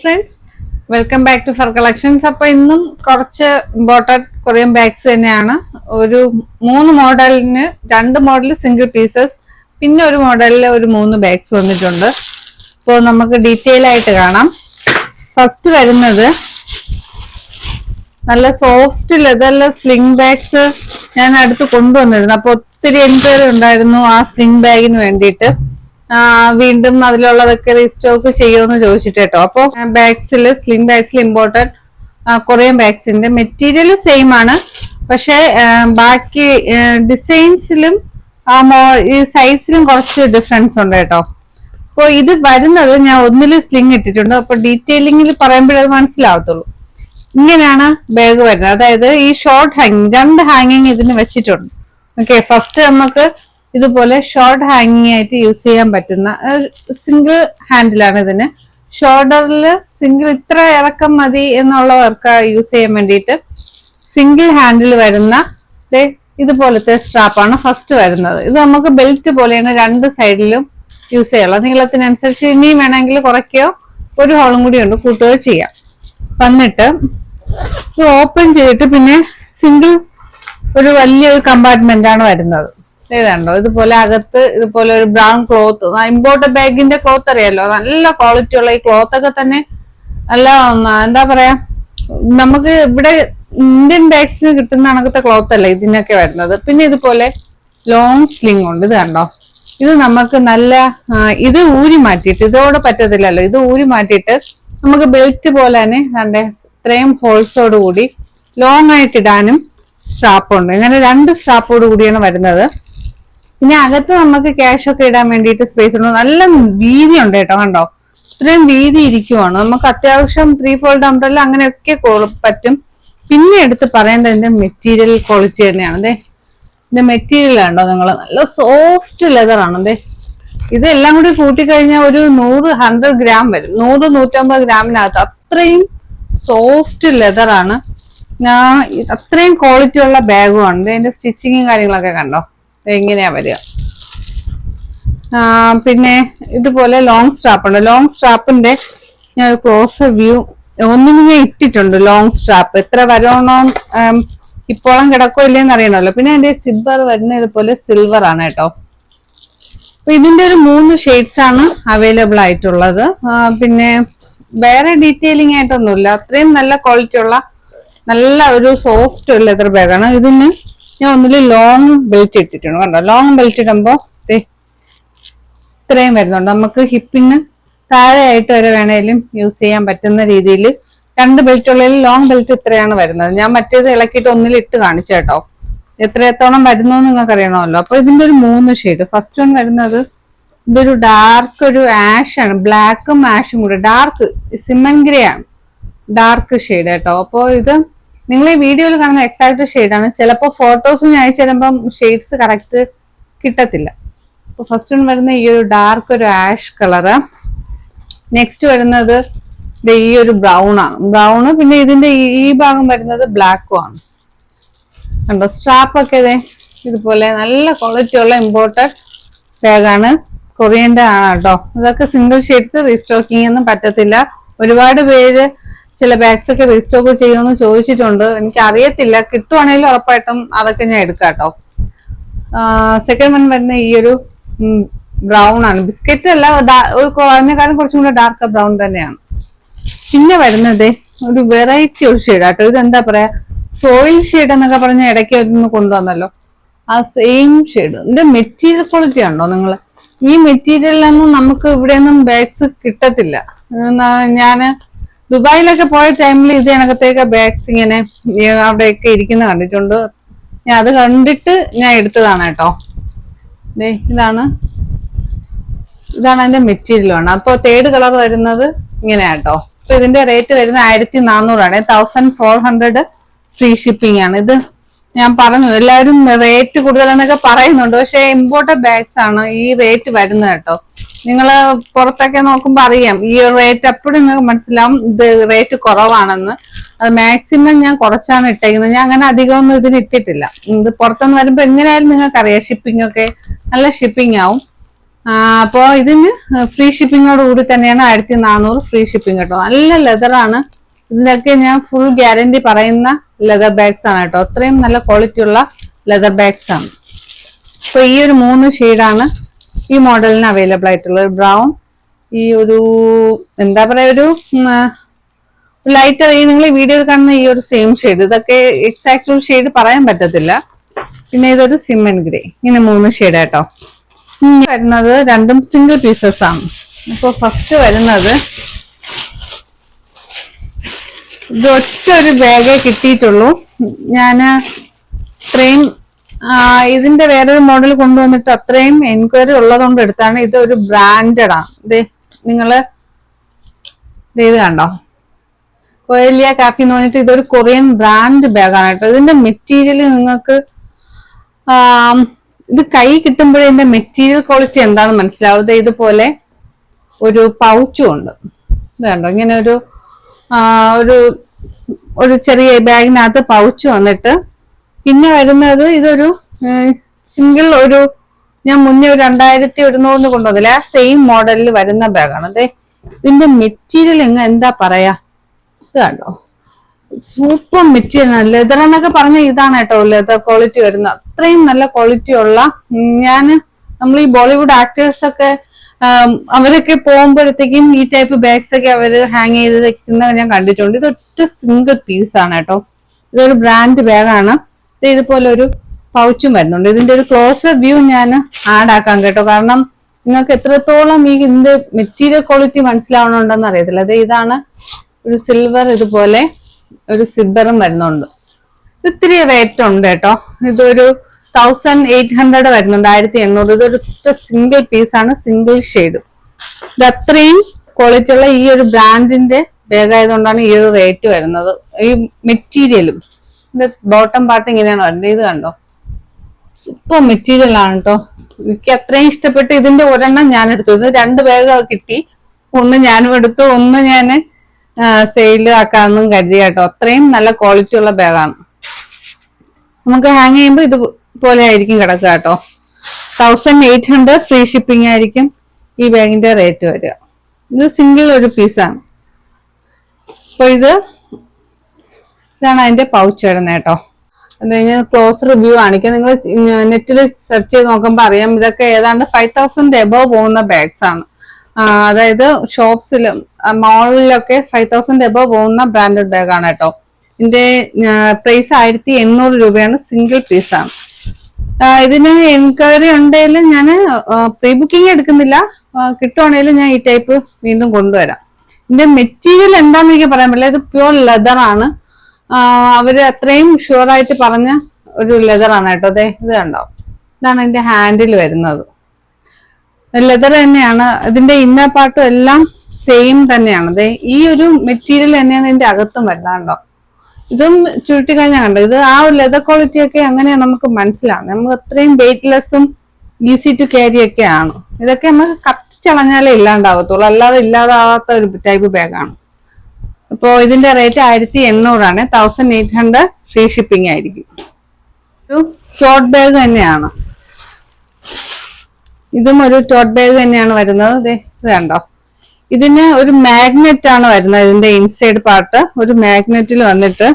Friends, welcome back to fur collections. അപ്പൊ ഇന്നും കുറച്ച് ഇമ്പോർട്ടന്റ് കൊറിയൻ ബാഗ്സ് തന്നെയാണ്. ഒരു 3 മോഡലിന് 2 മോഡൽ സിംഗിൾ പീസസ്, പിന്നെ ഒരു മോഡലിൽ ഒരു 3 ബാഗ്സ് വന്നിട്ടുണ്ട്. അപ്പോൾ നമുക്ക് ഡീറ്റെയിൽ ആയിട്ട് കാണാം. ഫസ്റ്റ് വരുന്നത് നല്ല സോഫ്റ്റ് ലെതറിലെ സ്ലിംഗ് ബാഗ്സ് ഞാൻ അടുത്ത് കൊണ്ടുവന്നിരുന്നു. അപ്പൊ ഒത്തിരി എൻക്വയറി ഉണ്ടായിരുന്നു ആ സ്ലിംഗ് ബാഗിന് വേണ്ടിയിട്ട്. വീണ്ടും അതിലുള്ളതൊക്കെ റീസ്റ്റോക്ക് ചെയ്യുമെന്ന് ചോദിച്ചിട്ട് കേട്ടോ. അപ്പോൾ ബാഗ്സിൽ സ്ലിംഗ് ബാഗ്സിൽ ഇമ്പോർട്ടന്റ് കൊറിയൻ ബാഗ്സിന്റെ മെറ്റീരിയൽ സെയിം ആണ്, പക്ഷെ ബാക്കി ഡിസൈൻസിലും ഈ സൈസിലും കുറച്ച് ഡിഫറൻസ് ഉണ്ട് കേട്ടോ. അപ്പോൾ ഇത് വരുന്നത് ഞാൻ ഒന്നിൽ സ്ലിംഗ് ഇട്ടിട്ടുണ്ട്. അപ്പൊ ഡീറ്റെയിലിംഗിൽ പറയുമ്പോഴേ അത് മനസ്സിലാവത്തുള്ളൂ. ഇങ്ങനെയാണ് ബാഗ് വരുന്നത്. അതായത് ഈ ഷോർട്ട് ഹാങ്ങിങ് 2 ഹാങ്ങിങ് ഇതിന് വെച്ചിട്ടുണ്ട്. ഓക്കെ, ഫസ്റ്റ് നമുക്ക് ഇതുപോലെ ഷോർട്ട് ഹാങ്ങിങ് ആയിട്ട് യൂസ് ചെയ്യാൻ പറ്റുന്ന സിംഗിൾ ഹാൻഡിലാണ് ഇതിന്. ഷോൾഡറിൽ സിംഗിൾ ഇത്ര ഇറക്കം മതി എന്നുള്ളവർക്ക് യൂസ് ചെയ്യാൻ വേണ്ടിയിട്ട് സിംഗിൾ ഹാൻഡിൽ വരുന്ന ഇതുപോലത്തെ സ്ട്രാപ്പാണ് ഫസ്റ്റ് വരുന്നത്. ഇത് നമുക്ക് ബെൽറ്റ് പോലെയാണ് 2 സൈഡിലും യൂസ് ചെയ്യാനുള്ളത്. നീളത്തിനനുസരിച്ച് ഇനിയും വേണമെങ്കിൽ കുറയ്ക്കുകയോ ഒരു ഹോളും കൂടി ഉണ്ട് കൂട്ടുകയോ ചെയ്യാം. വന്നിട്ട് ഇത് ഓപ്പൺ ചെയ്തിട്ട് പിന്നെ സിംഗിൾ ഒരു വലിയൊരു കമ്പാർട്ട്മെന്റ് ആണ് വരുന്നത്. ഏതാണ്ടോ ഇതുപോലെ അകത്ത് ഇതുപോലെ ഒരു ബ്രൗൺ ക്ലോത്ത്, ഇമ്പോർട്ടഡ് ബാഗിന്റെ ക്ലോത്ത് അറിയാലോ, നല്ല ക്വാളിറ്റി ഉള്ള ഈ ക്ലോത്ത് ഒക്കെ തന്നെ നല്ല എന്താ പറയാ, നമുക്ക് ഇവിടെ ഇന്ത്യൻ ബാഗ്സിന് കിട്ടുന്ന കണക്കത്തെ ക്ലോത്ത് അല്ല ഇതിനൊക്കെ വരുന്നത്. പിന്നെ ഇതുപോലെ ലോങ് സ്ലിംഗ് ഉണ്ട്. ഇത് കണ്ടോ, ഇത് നമുക്ക് നല്ല ഇത് ഊരി മാറ്റിയിട്ട്, ഇതോടെ പറ്റത്തില്ലല്ലോ, ഇത് ഊരി മാറ്റിയിട്ട് നമുക്ക് ബെൽറ്റ് പോലെ തന്നെ കണ്ടേ ഇത്രയും ഹോൾസോട് കൂടി ലോങ് ആയിട്ട് ഇടാനും സ്ട്രാപ്പ് ഉണ്ട്. ഇങ്ങനെ 2 സ്ട്രാപ്പോട് കൂടിയാണ് വരുന്നത്. പിന്നെ അകത്ത് നമുക്ക് ക്യാഷ് ഒക്കെ ഇടാൻ വേണ്ടിയിട്ട് സ്പേസ് ഉണ്ട്. നല്ല വീതി ഉണ്ട് കേട്ടോ, കണ്ടോ ഇത്രയും വീതി ഇരിക്കുവാണ്. നമുക്ക് അത്യാവശ്യം 3 ഫോൾഡ് അംബ്രല്ല അങ്ങനെയൊക്കെ പറ്റും. പിന്നെ എടുത്ത് പറയേണ്ടത് ഇതിന്റെ മെറ്റീരിയൽ ക്വാളിറ്റി തന്നെയാണ്. ഇതിന്റെ മെറ്റീരിയൽ കണ്ടോ നിങ്ങൾ, നല്ല സോഫ്റ്റ് ലെതർ ആണ്. ഇതെല്ലാം കൂടി കൂട്ടിക്കഴിഞ്ഞാൽ ഒരു 100 ഗ്രാം വരും, 100-150 ഗ്രാമിനകത്ത്. അത്രയും സോഫ്റ്റ് ലെതർ ആണ്. അത്രയും ക്വാളിറ്റി ഉള്ള ബാഗും ആണ്. ഇതിന്റെ സ്റ്റിച്ചിങ്ങും കാര്യങ്ങളൊക്കെ കണ്ടോ എങ്ങനെയാ വരിക. പിന്നെ ഇതുപോലെ ലോങ് സ്ട്രാപ്പ് ഉണ്ട്. ലോങ് സ്ട്രാപ്പിന്റെ ഞാൻ ഒരു ക്ലോസ് വ്യൂ ഒന്നിനും ഞാൻ ഇട്ടിട്ടുണ്ട്. ലോങ് സ്ട്രാപ്പ് എത്ര വരണോ ഇപ്പോഴും കിടക്കോ ഇല്ലേന്ന് അറിയണമല്ലോ. പിന്നെ അതിന്റെ സിബ്ബർ വരുന്ന ഇതുപോലെ സിൽവർ ആണ് കേട്ടോ. അപ്പൊ ഇതിന്റെ ഒരു 3 ഷെയ്ഡ്സ് ആണ് അവൈലബിൾ ആയിട്ടുള്ളത്. പിന്നെ വേറെ ഡീറ്റെയിലിംഗ് ആയിട്ടൊന്നുമില്ല. അത്രയും നല്ല ക്വാളിറ്റി ഉള്ള നല്ല ഒരു സോഫ്റ്റ് ഒരു ലെതർ ബാഗാണ്. ഇതിന് ഞാൻ ഒന്നില് ലോങ് ബെൽറ്റ് ഇട്ടിട്ടുണ്ട്. കണ്ടോ, ലോങ് ബെൽറ്റ് ഇടുമ്പോ ഇത്രയും വരുന്നുണ്ട്. നമുക്ക് ഹിപ്പിന് താഴെയായിട്ട് വരെ വേണേലും യൂസ് ചെയ്യാൻ പറ്റുന്ന രീതിയിൽ 2 ബെൽറ്റ് ഉള്ളതിൽ ലോങ് ബെൽറ്റ് ഇത്രയാണ് വരുന്നത്. ഞാൻ മറ്റേത് ഇളക്കിയിട്ട് ഒന്നിലിട്ട് കാണിച്ചു കേട്ടോ. എത്രത്തോളം വരുന്നു നിങ്ങൾക്ക് അറിയണമല്ലോ. അപ്പൊ ഇതിന്റെ ഒരു 3 ഷെയ്ഡ്. ഫസ്റ്റ് വൺ വരുന്നത് ഇതൊരു ഡാർക്ക് ഒരു ആഷ് ആണ്, ബ്ലാക്കും ആഷും കൂടെ ഡാർക്ക് സിമൻ ഗ്രേ ആണ്, ഡാർക്ക് ഷെയ്ഡ് കേട്ടോ. അപ്പോൾ ഇത് നിങ്ങൾ ഈ വീഡിയോയിൽ കാണുന്ന എക്സാക്ട് ഷെയ്ഡാണ്. ചിലപ്പോൾ ഫോട്ടോസ് ഞാൻ അയച്ചു തരുമ്പം ഷെയ്ഡ്സ് കറക്റ്റ് കിട്ടത്തില്ല. അപ്പൊ ഫസ്റ്റ് വൺ വരുന്ന ഈ ഒരു ഡാർക്ക് ഒരു ആഷ് കളറ്. നെക്സ്റ്റ് വരുന്നത് ഈ ഒരു ബ്രൗൺ ആണ്, ബ്രൗണ്. പിന്നെ ഇതിന്റെ ഈ ഭാഗം വരുന്നത് ബ്ലാക്കും ആണ്. കണ്ടോ സ്ട്രാപ്പ് ഒക്കെ ഇതുപോലെ നല്ല ക്വാളിറ്റി ഉള്ള ഇമ്പോർട്ടഡ് ബാഗാണ്, കൊറിയന്റെ ആണ് കേട്ടോ. ഇതൊക്കെ സിംഗിൾ ഷെയ്ഡ്സ്, റീസ്റ്റോക്കിംഗ് ഒന്നും പറ്റത്തില്ല. ഒരുപാട് പേര് ചില ബാഗ്സ് ഒക്കെ റീസ്റ്റോക്ക് ചെയ്യുമെന്ന് ചോദിച്ചിട്ടുണ്ട്. എനിക്ക് അറിയത്തില്ല, കിട്ടുവാണെങ്കിലും ഉറപ്പായിട്ടും അതൊക്കെ ഞാൻ എടുക്കാം കേട്ടോ. സെക്കൻഡ് വൺ വരുന്ന ഈ ഒരു ബ്രൗൺ ആണ്, ബിസ്ക്കറ്റ് അല്ല, അതിനെക്കാളും കുറച്ചും കൂടെ ഡാർക്ക് ബ്രൗൺ തന്നെയാണ്. പിന്നെ വരുന്നത് ഒരു വെറൈറ്റി ഒരു ഷെയ്ഡ് ആട്ടോ. ഇതെന്താ പറയാ, സോയിൽ ഷെയ്ഡ് എന്നൊക്കെ പറഞ്ഞ ഇടയ്ക്ക് ഒന്ന് കൊണ്ടുവന്നല്ലോ, ആ സെയിം ഷെയ്ഡ്. ഇതിന്റെ മെറ്റീരിയൽ ക്വാളിറ്റി ഉണ്ടോ നിങ്ങൾ, ഈ മെറ്റീരിയലൊന്നും നമുക്ക് ഇവിടെയൊന്നും ബാഗ്സ് കിട്ടത്തില്ല. ഞാന് ദുബായിലൊക്കെ പോയ ടൈമിൽ ഇത് കണക്കത്തേക്ക് ബാഗ്സ് ഇങ്ങനെ അവിടെയൊക്കെ ഇരിക്കുന്ന കണ്ടിട്ടുണ്ട്. ഞാൻ അത് കണ്ടിട്ട് ഞാൻ എടുത്തതാണ് കേട്ടോ. ഇതാണ് അതിന്റെ മെറ്റീരിയൽ ആണ്. അപ്പൊ 3rd കളർ വരുന്നത് ഇങ്ങനെയാ കേട്ടോ. അപ്പൊ ഇതിന്റെ റേറ്റ് വരുന്നത് 1400 ആണ്. 1400 ഫ്രീ ഷിപ്പിംഗ് ആണ്. ഇത് ഞാൻ പറഞ്ഞു, എല്ലാവരും റേറ്റ് കൂടുതലെന്നൊക്കെ പറയുന്നുണ്ട്, പക്ഷെ ഇമ്പോർട്ടഡ് ബാഗ്സ് ആണ് ഈ റേറ്റ് വരുന്നത് കേട്ടോ. നിങ്ങൾ പുറത്തൊക്കെ നോക്കുമ്പോ അറിയാം ഈ റേറ്റ്, അപ്പോഴും നിങ്ങൾക്ക് മനസ്സിലാവും ഇത് റേറ്റ് കുറവാണെന്ന്. അത് മാക്സിമം ഞാൻ കുറച്ചാണ് ഇട്ടേക്കുന്നത്. ഞാൻ അങ്ങനെ അധികമൊന്നും ഇതിന് ഇട്ടിട്ടില്ല. ഇത് പുറത്തുനിന്ന് വരുമ്പോ എങ്ങനെയായാലും നിങ്ങൾക്ക് അറിയാം ഷിപ്പിംഗ് ഒക്കെ നല്ല ഷിപ്പിംഗ് ആവും. അപ്പോ ഇതിന് ഫ്രീ ഷിപ്പിങ്ങോട് കൂടി തന്നെയാണ് 1400 ഫ്രീ ഷിപ്പിംഗ് കേട്ടോ. നല്ല ലെതറാണ്. ഇതിനൊക്കെ ഞാൻ ഫുൾ ഗ്യാരണ്ടി പറയുന്ന ലെതർ ബാഗ്സ് ആണ് കേട്ടോ. അത്രയും നല്ല ക്വാളിറ്റി ഉള്ള ലെതർ ബാഗ്സ് ആണ്. അപ്പൊ ഈ ഒരു 3 ഷെയ്ഡാണ് ഈ മോഡലിന് അവൈലബിൾ ആയിട്ടുള്ളത്. ബ്രൗൺ, ഈ ഒരു എന്താ പറയാ ഒരു ലൈറ്റർ, ഈ നിങ്ങൾ ഈ വീഡിയോയിൽ കാണുന്ന ഈ ഒരു സെയിം ഷെയ്ഡ്. ഇതൊക്കെ എക്സാക്ട് ഒരു ഷെയ്ഡ് പറയാൻ പറ്റത്തില്ല. പിന്നെ ഇതൊരു സിമന്റ് ഗ്രേ. ഇങ്ങനെ 3 ഷെയ്ഡ് കേട്ടോ. വരുന്നത് രണ്ടും സിംഗിൾ പീസസ് ആണ്. അപ്പൊ ഫസ്റ്റ് വരുന്നത് ഇത് ഒറ്റ ഒരു ബാഗേ കിട്ടിയിട്ടുള്ളൂ. ഞാൻ ഇത്രയും ഇതിന്റെ വേറൊരു മോഡൽ കൊണ്ടുവന്നിട്ട് അത്രയും എൻക്വയറി ഉള്ളതുകൊണ്ട് എടുത്താണ്. ഇത് ഒരു ബ്രാൻഡഡ് ആണ്. ഇത് നിങ്ങള് ഇത് കണ്ടോ, കൊയലിയ കാഫി എന്ന് പറഞ്ഞിട്ട് ഇതൊരു കൊറിയൻ ബ്രാൻഡ് ബാഗാണ് കേട്ടോ. ഇതിന്റെ മെറ്റീരിയൽ നിങ്ങൾക്ക് ഇത് കൈ കിട്ടുമ്പോഴേ ഇതിന്റെ മെറ്റീരിയൽ ക്വാളിറ്റി എന്താണെന്ന് മനസ്സിലാവും. ഇതുപോലെ ഒരു പൗച്ചും ഉണ്ട്. ഇത് കണ്ടോ, ഇങ്ങനെ ഒരു ഒരു ചെറിയ ബാഗിനകത്ത് പൗച്ച് വന്നിട്ട് പിന്നെ വരുന്നത് ഇതൊരു സിംഗിൾ ഒരു ഞാൻ മുന്നേ ഒരു 2100 കൊണ്ടുവന്നില്ല, ആ സെയിം മോഡലിൽ വരുന്ന ബാഗാണ്. അതെ ഇതിന്റെ മെറ്റീരിയൽ എന്താ പറയാ, ഇത് കണ്ടോ സൂപ്പർ മെറ്റീരിയൽ. ലെതർ എന്നൊക്കെ പറഞ്ഞ ഇതാണ് കേട്ടോ ലെതർ ക്വാളിറ്റി വരുന്ന. അത്രയും നല്ല ക്വാളിറ്റി ഉള്ള നമ്മൾ ഈ ബോളിവുഡ് ആക്ടേഴ്സ് ഒക്കെ അവരൊക്കെ പോകുമ്പോഴത്തേക്കും ഈ ടൈപ്പ് ബാഗ്സ് ഒക്കെ അവര് ഹാങ് ചെയ്ത് വെക്കുന്നത് ഞാൻ കണ്ടിട്ടുണ്ട്. ഇത് ഒറ്റ സിംഗിൾ പീസ് ആണ് കേട്ടോ. ഇതൊരു ബ്രാൻഡ് ബാഗാണ്. ഇതുപോലെ ഒരു പൗച്ചും വരുന്നുണ്ട്. ഇതിന്റെ ഒരു ക്ലോസ് വ്യൂ ഞാൻ ആഡ് ആക്കാം കേട്ടോ, കാരണം നിങ്ങൾക്ക് എത്രത്തോളം ഈ ഇതിന്റെ മെറ്റീരിയൽ ക്വാളിറ്റി മനസ്സിലാവണുണ്ടെന്ന് അറിയത്തില്ല. ഇതാണ് ഒരു സിൽവർ, ഇതുപോലെ ഒരു സിബറും വരുന്നുണ്ട്. ഇത്തിരി റേറ്റ് ഉണ്ട് കേട്ടോ. ഇതൊരു 1800 വരുന്നുണ്ട്, 1800. ഇതൊരു സിംഗിൾ പീസാണ്, സിംഗിൾ ഷെയ്ഡ്. ഇത് അത്രയും ക്വാളിറ്റി ഉള്ള ഈ ഒരു ബ്രാൻഡിന്റെ ബാഗ് ആയതുകൊണ്ടാണ് ഈ ഒരു റേറ്റ് വരുന്നത്. ഈ മെറ്റീരിയലും ഇത് ബോട്ടം പാർട്ട് ഇങ്ങനെയാണ് വരുന്നത്. ഇത് കണ്ടോ സൂപ്പർ മെറ്റീരിയൽ ആണ് കേട്ടോ. എനിക്ക് അത്രയും ഇഷ്ടപ്പെട്ട് ഇതിന്റെ ഒരെണ്ണം ഞാൻ എടുത്തു. ഇത് 2 ബാഗ് കിട്ടി. ഒന്ന് ഞാനും എടുത്തു, ഒന്ന് ഞാൻ സെയിൽ ആക്കാന്നും കരുതി കേട്ടോ. അത്രയും നല്ല ക്വാളിറ്റി ഉള്ള ബാഗാണ്. നമുക്ക് ഹാങ് ചെയ്യുമ്പോൾ ഇതുപോലെ ആയിരിക്കും കിടക്കുക കേട്ടോ. 1800 ഫ്രീ ഷിപ്പിംഗ് ആയിരിക്കും ഈ ബാഗിന്റെ റേറ്റ് വരിക. ഇത് സിംഗിൾ ഒരു പീസാണ്. അപ്പൊ ഇതാണ് അതിന്റെ പൗച്ച് വരുന്നത് കേട്ടോ. അത് കഴിഞ്ഞാൽ ക്ലോസ് റിവ്യൂ കാണിക്കാം. നിങ്ങൾ നെറ്റിൽ സെർച്ച് ചെയ്ത് നോക്കുമ്പോൾ അറിയാം. ഇതൊക്കെ ഏതാണ്ട് 5000 എബവ് പോകുന്ന ബാഗ്സ് ആണ്. അതായത് ഷോപ്സിലും മോളിലൊക്കെ 5000 എബവ് പോകുന്ന ബ്രാൻഡഡ് ബാഗാണ് കേട്ടോ. ഇതിന്റെ പ്രൈസ് 1800 രൂപയാണ്, സിംഗിൾ പീസാണ്. ഇതിന് എൻക്വയറി ഉണ്ടെങ്കിലും ഞാൻ പ്രീ ബുക്കിംഗ് എടുക്കുന്നില്ല. കിട്ടുവാണെങ്കിലും ഞാൻ ഈ ടൈപ്പ് വീണ്ടും കൊണ്ടുവരാം. ഇതിന്റെ മെറ്റീരിയൽ എന്താണെന്ന് എനിക്ക് പറയാൻ പറ്റില്ല. ഇത് പ്യൂർ ലെതർ ആണ്. അവര് അത്രയും ഷുവർ ആയിട്ട് പറഞ്ഞ ഒരു ലെതർ ആണ് കേട്ടോ. അതെ ഇത് കണ്ടോ, ഇതാണ് ഇതിന്റെ ഹാൻഡിൽ വരുന്നത്. ലെതർ തന്നെയാണ്. ഇതിന്റെ ഇന്നർ പാർട്ടും എല്ലാം സെയിം തന്നെയാണ്. അതെ ഈ ഒരു മെറ്റീരിയൽ തന്നെയാണ് ഇതിന്റെ അകത്തും വരുന്നുണ്ടോ. ഇതും ചുരുട്ടി കഴിഞ്ഞാൽ കണ്ടോ, ഇത് ആ ഒരു ലെതർ ക്വാളിറ്റി ഒക്കെ അങ്ങനെയാണ് നമുക്ക് മനസ്സിലാവും. നമുക്ക് അത്രയും വെയിറ്റ്ലെസ്സും ഈസി ടു ക്യാരി ഒക്കെ ആണ്. ഇതൊക്കെ നമുക്ക് കത്തിച്ചളഞ്ഞാലേ ഇല്ലാണ്ടാവത്തുള്ളൂ, അല്ലാതെ ഇല്ലാതാവാത്ത ഒരു ടൈപ്പ് ബാഗാണ്. അപ്പോ ഇതിന്റെ റേറ്റ് 1800 ആണ്. 1800 ഫ്രീ ഷിപ്പിംഗ് ആയിരിക്കും. ഒരു ടോട്ട് ബാഗ് തന്നെയാണ്. ഇതും ഒരു ടോട്ട് ബാഗ് തന്നെയാണ് വരുന്നത്. ഇത് കണ്ടോ, ഇതിന് ഒരു മാഗ്നറ്റ് ആണ് വരുന്നത്. ഇതിന്റെ ഇൻസൈഡ് പാർട്ട് ഒരു മാഗ്നറ്റിൽ വന്നിട്ട്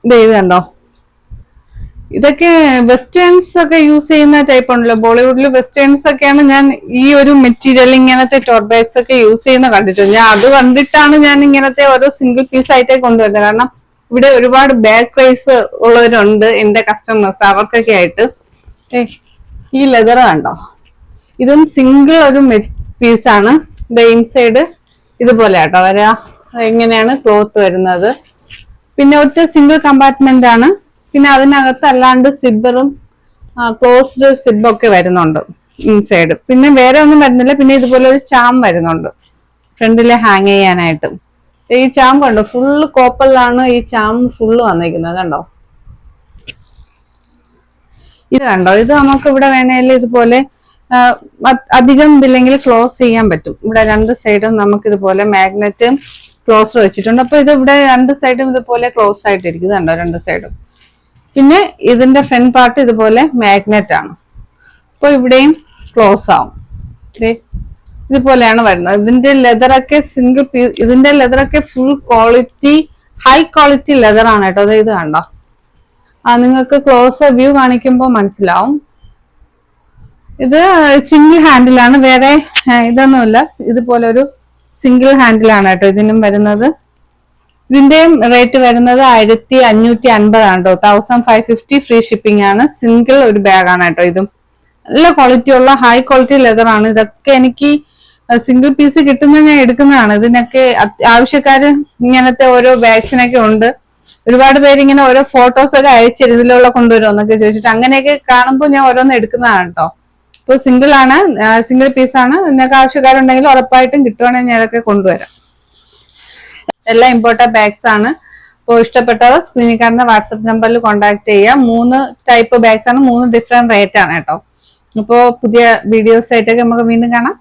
ഇത് കണ്ടോ. ഇതൊക്കെ വെസ്റ്റേൺസ് ഒക്കെ യൂസ് ചെയ്യുന്ന ടൈപ്പ് ഉണ്ടല്ലോ, ബോളിവുഡിൽ വെസ്റ്റേൺസ് ഒക്കെയാണ് ഞാൻ ഈ ഒരു മെറ്റീരിയൽ ഇങ്ങനത്തെ ടോട്ട് ബാഗ്സ് ഒക്കെ യൂസ് ചെയ്യുന്ന കണ്ടിട്ടുണ്ട്. ഞാൻ അത് കണ്ടിട്ടാണ് ഞാൻ ഇങ്ങനത്തെ ഓരോ സിംഗിൾ പീസ് ആയിട്ടേ കൊണ്ടുവരുന്നത്. കാരണം ഇവിടെ ഒരുപാട് ബാഗ് ക്രൈസ് ഉള്ളവരുണ്ട് എന്റെ കസ്റ്റമേഴ്സ്, അവർക്കൊക്കെ ആയിട്ട്. ഈ ലെതർ കണ്ടോ, ഇതും സിംഗിൾ ഒരു പീസാണ്. ഇൻസൈഡ് ഇതുപോലെ കേട്ടോ വരാ. എങ്ങനെയാണ് ക്ലോത്ത് വരുന്നത്. പിന്നെ ഒറ്റ സിംഗിൾ കമ്പാർട്ട്മെന്റ് ആണ്. പിന്നെ അതിനകത്ത് അല്ലാണ്ട് സിബറും ക്ലോസ്ഡ് സിബൊക്കെ വരുന്നുണ്ട് ഇൻസൈഡ്. പിന്നെ വേറെ ഒന്നും വരുന്നില്ല. പിന്നെ ഇതുപോലെ ഒരു ചാം വരുന്നുണ്ട് ഫ്രണ്ടില് ഹാങ് ചെയ്യാനായിട്ട്. ഈ ചാം കണ്ടോ, ഫുള്ള് കോപ്പറിലാണ് ഈ ചാം ഫുള്ള് വന്നിരിക്കുന്നത് കണ്ടോ. ഇത് കണ്ടോ, ഇത് നമുക്ക് ഇവിടെ വേണേലും ഇതുപോലെ അധികം ഇതില്ലെങ്കിൽ ക്ലോസ് ചെയ്യാൻ പറ്റും. ഇവിടെ 2 സൈഡും നമുക്ക് ഇതുപോലെ മാഗ്നറ്റും ക്ലോസർ വെച്ചിട്ടുണ്ട്. അപ്പൊ ഇത് ഇവിടെ 2 സൈഡും ഇതുപോലെ ക്ലോസ് ആയിട്ടിരിക്കും. ഇത് കണ്ടോ 2 സൈഡും. പിന്നെ ഇതിന്റെ ഫ്രണ്ട് പാർട്ട് ഇതുപോലെ മാഗ്നറ്റ് ആണ്. അപ്പൊ ഇവിടെയും ക്ലോസ് ആവും. ഇതുപോലെയാണ് വരുന്നത്. ഇതിന്റെ ലെതറൊക്കെ സിംഗിൾ പീസ്, ഇതിന്റെ ലെതറൊക്കെ full quality, high quality leather ആണ് കേട്ടോ. അത് ഇത് കണ്ടോ, നിങ്ങൾക്ക് ക്ലോസ് വ്യൂ കാണിക്കുമ്പോൾ മനസ്സിലാവും. ഇത് സിംഗിൾ ഹാൻഡിലാണ്, വേറെ ഇതൊന്നുമില്ല. ഇതുപോലെ ഒരു സിംഗിൾ ഹാൻഡിലാണ് കേട്ടോ ഇതിനും വരുന്നത്. ഇതിന്റെയും റേറ്റ് വരുന്നത് 1550 ആണ് കേട്ടോ. 1550 ഫ്രീ ഷിപ്പിംഗ് ആണ്. സിംഗിൾ ഒരു ബാഗാണ് കേട്ടോ. ഇതും നല്ല ക്വാളിറ്റി ഉള്ള ഹൈ ക്വാളിറ്റി ലെതർ ആണ്. ഇതൊക്കെ എനിക്ക് സിംഗിൾ പീസ് കിട്ടുന്ന ഞാൻ എടുക്കുന്നതാണ്. ഇതിനൊക്കെ ആവശ്യക്കാര് ഇങ്ങനത്തെ ഓരോ ബാഗ്സിനൊക്കെ ഉണ്ട്. ഒരുപാട് പേര് ഇങ്ങനെ ഓരോ ഫോട്ടോസ് ഒക്കെ അയച്ചിരുന്നു, ഇതിലുള്ള കൊണ്ടുവരുമോ എന്നൊക്കെ ചോദിച്ചിട്ട്. അങ്ങനെയൊക്കെ കാണുമ്പോൾ ഞാൻ ഓരോന്ന് എടുക്കുന്നതാണ് കേട്ടോ. ഇപ്പോൾ സിംഗിൾ ആണ്, സിംഗിൾ പീസ് ആണ്. നിങ്ങൾക്ക് ആവശ്യക്കാരുണ്ടെങ്കിൽ ഉറപ്പായിട്ടും കിട്ടുവാണെങ്കിൽ ഞാൻ അതൊക്കെ കൊണ്ടുവരാം. എല്ലാം ഇമ്പോർട്ടന്റ് ബാഗ്സ് ആണ്. അപ്പോൾ ഇഷ്ടപ്പെട്ടവർ സ്ക്രീനിൽ കാണുന്ന വാട്സപ്പ് നമ്പറിൽ കോൺടാക്ട് ചെയ്യുക. 3 ടൈപ്പ് ബാഗ്സ് ആണ്, 3 ഡിഫറെന്റ് റേറ്റ് ആണ് കേട്ടോ. അപ്പോൾ പുതിയ വീഡിയോസ് ആയിട്ടൊക്കെ നമുക്ക് വീണ്ടും കാണാം.